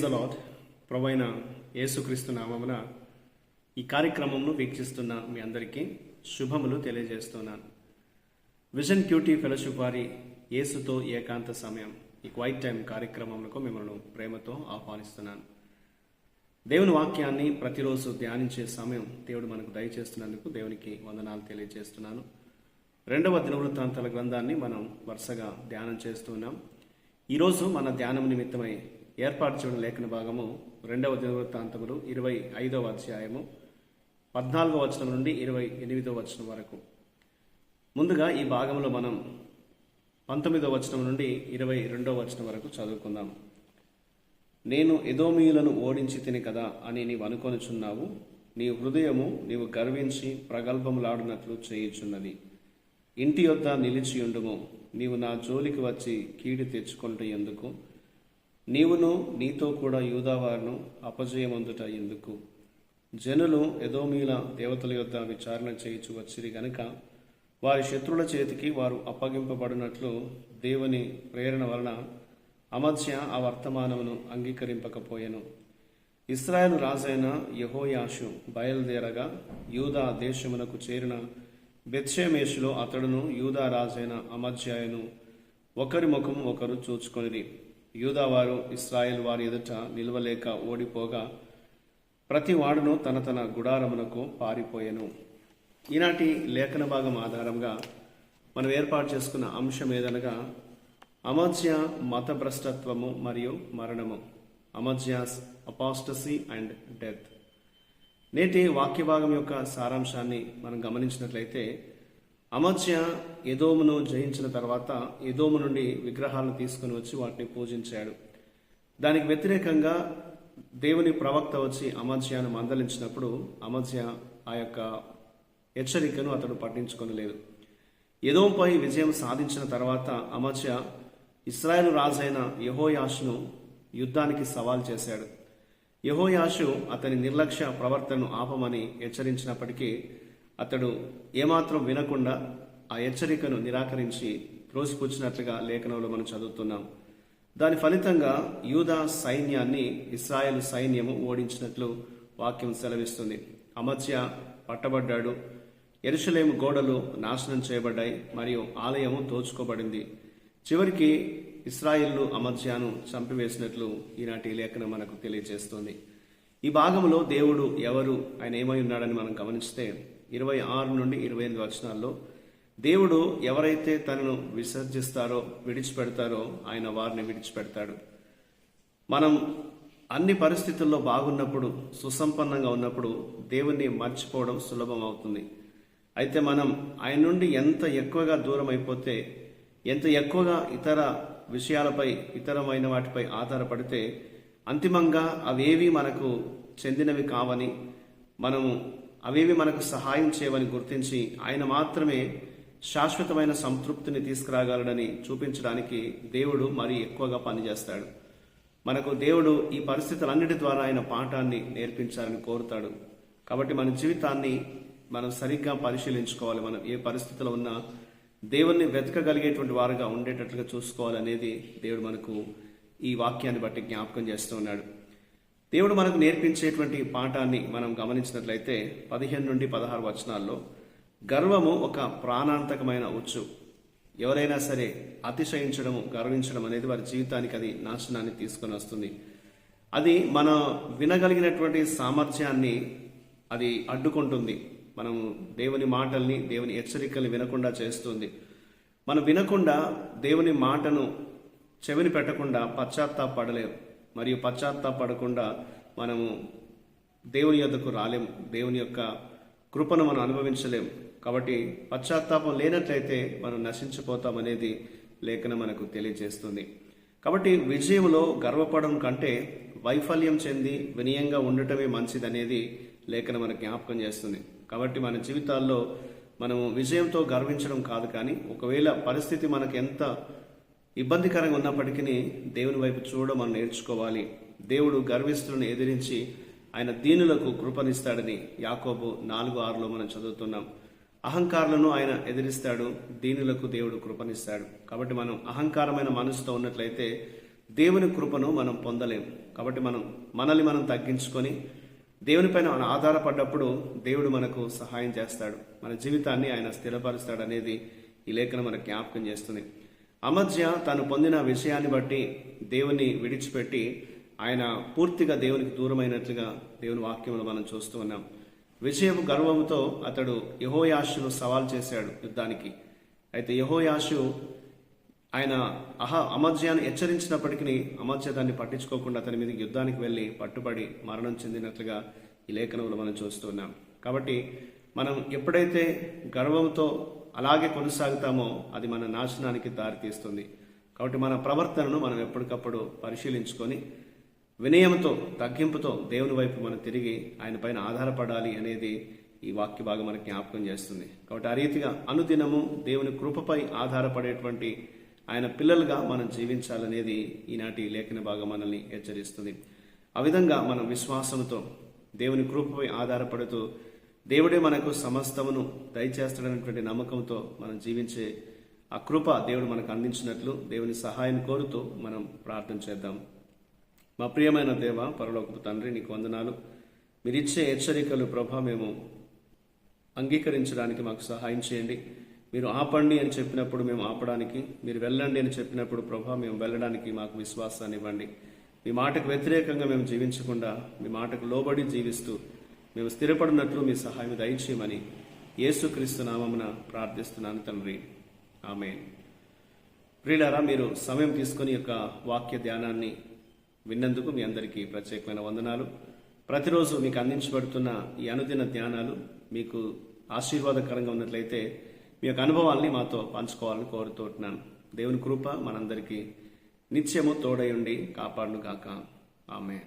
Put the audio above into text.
Praise the lord. ప్రభువైన యేసుక్రీస్తు నామమున ఈ కార్యక్రమంను వీక్షిస్తున్న మీ అందరికీ శుభములు తెలియజేస్తున్నాను. విజన్ క్యూటీ ఫెలోషిప్ వారి యేసుతో ఏకాంత సమయం ఈ క్వైట్ టైం కార్యక్రమంలో మిమ్మల్ని ప్రేమతో ఆహ్వానిస్తున్నాను. దేవుని వాక్యాన్ని ప్రతిరోజు ధ్యానించే సమయం దేవుడు మనకు దయచేస్తున్నందుకు దేవునికి వందనాలు తెలియజేస్తున్నాను. 2వ దినవృత్తాంతాల గ్రంథాన్ని మనం వరుసగా ధ్యానం చేస్తున్నాం. ఈరోజు మన ధ్యానం నిమిత్తమై ఏర్పాటు చేయడం లేఖన భాగము 2వ దినవృత్తాంతములు 25వ అధ్యాయము 14వ వచనం నుండి 28వ వచనం వరకు. ముందుగా ఈ భాగంలో మనం 19వ వచనం నుండి 22వ వచనం వరకు చదువుకుందాం. నేను ఎదోమీయులను ఓడించి తిని కదా అని నీవు అనుకొనుచున్నావు. నీ హృదయము నీవు గర్వించి ప్రగల్భములాడునట్లు చేయుచున్నది. ఇంటి యొద్ద నిలిచియుండుము. నీవు నా జోలికి వచ్చి కీడు తెచ్చుకుంటూ ఎందుకు? నీవును నీతో కూడా యూదావారును అపజయమందుట ఎందుకు? జనులు ఎదోమీయుల దేవతల యొద్ద విచారణ చేయించు వచ్చిరి గనుక వారి శత్రువుల చేతికి వారు అప్పగింపబడినట్లు దేవుని ప్రేరణ వలన అమధ్య ఆ వర్తమానమును అంగీకరింపకపోయెను. ఇశ్రాయేలు రాజైన యెహోయాషు బయలుదేరగా యూదా దేశమునకు చేరిన బెత్షెమెషులో అతడును యూదా రాజైన అమధ్యాయను ఒకరి ముఖం ఒకరు చూచుకొనిరి. యూదా వారు ఇశ్రాయేలు వారి ఎదుట నిలవలేక ఓడిపోగా ప్రతి వాడును తన తన గుడారమునకు పారిపోయెను. ఈనాటి లేఖన భాగం ఆధారంగా మనం ఏర్పాటు చేసుకున్న అంశం ఏదనగా అమధ్య మతభ్రష్టత్వము మరియు మరణము. అమధ్యాస్ అపాస్టసీ అండ్ డెత్. నేటి వాక్య భాగం యొక్క సారాంశాన్ని మనం గమనించినట్లయితే అమధ్య ఎదోమును జయించిన తర్వాత ఎదోము నుండి విగ్రహాలను తీసుకుని వచ్చి వాటిని పూజించాడు. దానికి వ్యతిరేకంగా దేవుని ప్రవక్త వచ్చి అమధ్యను మందలించినప్పుడు అమధ్య ఆ యొక్క హెచ్చరికను అతడు పట్టించుకొనలేదు. ఎదోముపై విజయం సాధించిన తర్వాత అమధ్య ఇశ్రాయేలు రాజైన యెహోయాషును యుద్ధానికి సవాల్ చేశాడు. యెహోయాషు అతని నిర్లక్ష్య ప్రవర్తనను ఆపమని హెచ్చరించినప్పటికీ అతడు ఏమాత్రం వినకుండా ఆ హెచ్చరికను నిరాకరించి త్రోసిపుచ్చినట్లుగా లేఖనంలో మనం చదువుతున్నాం. దాని ఫలితంగా యూదా సైన్యాన్ని ఇశ్రాయేలు సైన్యము ఓడించినట్లు వాక్యం సెలవిస్తుంది. అమధ్య పట్టబడ్డాడు. యెరూషలేము గోడలు నాశనం చేయబడ్డాయి మరియు ఆలయము దోచుకోబడింది. చివరికి ఇశ్రాయేలు అమధ్యను చంపివేసినట్లు ఈనాటి లేఖనం మనకు తెలియజేస్తుంది. ఈ భాగంలో దేవుడు ఎవరు, ఆయన ఏమై ఉన్నాడని మనం గమనిస్తే 26 నుండి 28 వచనాల్లో దేవుడు ఎవరైతే తనను విసర్జిస్తారో విడిచిపెడతారో ఆయన వారిని విడిచిపెడతాడు. మనం అన్ని పరిస్థితుల్లో బాగున్నప్పుడు సుసంపన్నంగా ఉన్నప్పుడు దేవుణ్ణి మర్చిపోవడం సులభం అవుతుంది. అయితే మనం ఆయన నుండి ఎంత ఎక్కువగా దూరం అయిపోతే, ఎంత ఎక్కువగా ఇతర విషయాలపై ఇతరమైన వాటిపై ఆధారపడితే అంతిమంగా అవేవి మనకు చెందినవి కావని, మనము అవేవి మనకు సహాయం చేయవని గుర్తించి ఆయన మాత్రమే శాశ్వతమైన సంతృప్తిని తీసుకురాగలడని చూపించడానికి దేవుడు మరీ ఎక్కువగా పనిచేస్తాడు. మనకు దేవుడు ఈ పరిస్థితులన్నిటి ద్వారా ఆయన పాఠాన్ని నేర్పించాలని కోరుతాడు. కాబట్టి మన జీవితాన్ని మనం సరిగ్గా పరిశీలించుకోవాలి. మనం ఏ పరిస్థితిలో ఉన్నా దేవుణ్ణి వెతకగలిగేటువంటి వారుగా ఉండేటట్లుగా చూసుకోవాలనేది దేవుడు మనకు ఈ వాక్యాన్ని బట్టి జ్ఞాపకం చేస్తూ ఉన్నాడు. దేవుడు మనకు నేర్పించేటువంటి పాఠాన్ని మనం గమనించినట్లయితే 15 నుండి 16 వచనాల్లో గర్వము ఒక ప్రాణాంతకమైన ఉచ్చు. ఎవరైనా సరే అతిశయించడము, గర్వించడం అనేది వారి జీవితానికి అది నాశనాన్ని తీసుకొని వస్తుంది. అది మన వినగలిగినటువంటి సామర్థ్యాన్ని అది అడ్డుకుంటుంది. మనము దేవుని మాటల్ని, దేవుని హెచ్చరికల్ని వినకుండా చేస్తుంది. మనం వినకుండా దేవుని మాటను చెవిని పెట్టకుండా పశ్చాత్తాపడలేము, మరియు పశ్చాత్తాపడకుండా మనము దేవుని యొద్దకు రాలేము. దేవుని యొక్క కృపను మనం అనుభవించలేము. కాబట్టి పశ్చాత్తాపం లేనట్లయితే మనం నశించిపోతామనేది లేఖనం మనకు తెలియజేస్తుంది. కాబట్టి విజయంలో గర్వపడడం కంటే వైఫల్యం చెంది వినయంగా ఉండటమే మంచిదనేది లేఖనం మనకు జ్ఞాపకం చేస్తుంది. కాబట్టి మన జీవితాల్లో మనము విజయంతో గర్వించడం కాదు, కానీ ఒకవేళ పరిస్థితి మనకు ఎంత ఇబ్బందికరంగా ఉన్నప్పటికీ దేవుని వైపు చూడడం మనం నేర్చుకోవాలి. దేవుడు గర్విస్తులను ఎదిరించి ఆయన దీనులకు కృపనిస్తాడని యాకోబు 4:6లో మనం చదువుతున్నాం. అహంకారులను ఆయన ఎదిరిస్తాడు, దీనులకు దేవుడు కృపనిస్తాడు. కాబట్టి మనం అహంకారమైన మనసుతో ఉన్నట్లయితే దేవుని కృపను మనం పొందలేం. కాబట్టి మనల్ని మనం తగ్గించుకొని దేవునిపైన మనం ఆధారపడ్డప్పుడు దేవుడు మనకు సహాయం చేస్తాడు, మన జీవితాన్ని ఆయన స్థిరపరుస్తాడు అనేది ఈ లేఖనం మనకు జ్ఞాపకం చేస్తుంది. అమజ్య తాను పొందిన విషయాన్ని బట్టి దేవుని విడిచిపెట్టి ఆయన పూర్తిగా దేవునికి దూరమైనట్లుగా దేవుని వాక్యంలో మనం చూస్తూ ఉన్నాం. విషయపు గర్వంతో అతడు యెహోయాషును సవాల్ చేశాడు యుద్ధానికి. అయితే యెహోయాషు ఆయన అమజ్యాన్ని హెచ్చరించినప్పటికీ అమజ్య దాన్ని పట్టించుకోకుండా అతని మీదకి యుద్ధానికి వెళ్ళి పట్టుబడి మరణం చెందినట్లుగా ఈ లేఖనంలో మనం చూస్తున్నాం. కాబట్టి మనం ఎప్పుడైతే గర్వంతో అలాగే కొనసాగుతామో అది మన నాశనానికి దారితీస్తుంది. కాబట్టి మన ప్రవర్తనను మనం ఎప్పటికప్పుడు పరిశీలించుకొని వినయంతో తగ్గింపుతో దేవుని వైపు మనం తిరిగి ఆయన పైన ఆధారపడాలి అనేది ఈ వాక్య భాగం మనకు జ్ఞాపకం చేస్తుంది. కాబట్టి ఆ రీతిగా అనుదినము దేవుని కృపపై ఆధారపడేటువంటి ఆయన పిల్లలుగా మనం జీవించాలనేది ఈనాటి లేఖన భాగం మనల్ని హెచ్చరిస్తుంది. ఆ విధంగా మనం విశ్వాసంతో దేవుని కృపపై ఆధారపడుతూ దేవుడే మనకు సమస్తమును దయచేస్తాడనేటువంటి నమ్మకంతో మనం జీవించే ఆ కృప దేవుడు మనకు అందించినట్లు దేవుని సహాయం కోరుతూ మనం ప్రార్థన చేద్దాం. మా ప్రియమైన దేవ, పరలోకపు తండ్రి, నీకు వందనాలు. మీరిచ్చే హెచ్చరికలు ప్రభా మేము అంగీకరించడానికి మాకు సహాయం చేయండి. మీరు ఆపండి అని చెప్పినప్పుడు మేము ఆపడానికి, మీరు వెళ్ళండి అని చెప్పినప్పుడు ప్రభా మేము వెళ్ళడానికి మాకు విశ్వాసాన్ని ఇవ్వండి. మీ మాటకు వ్యతిరేకంగా మేము జీవించకుండా మీ మాటకు లోబడి జీవిస్తూ మేము స్థిరపడినట్లు మీ సహాయం దయచేయమని యేసుక్రీస్తు నామమున ప్రార్థిస్తున్నాను తండ్రి, ఆమేన్. ప్రియులారా, మీరు సమయం తీసుకొని యొక్క వాక్య ధ్యానాన్ని విన్నందుకు మీ అందరికీ ప్రత్యేకమైన వందనాలు. ప్రతిరోజు మీకు అందించబడుతున్న ఈ అనుదిన ధ్యానాలు మీకు ఆశీర్వాదకరంగా ఉన్నట్లయితే మీ యొక్క అనుభవాల్ని మాతో పంచుకోవాలని కోరుతున్నాను. దేవుని కృప మనందరికీ నిత్యము తోడై ఉండి కాపాడును గాక. ఆమేన్.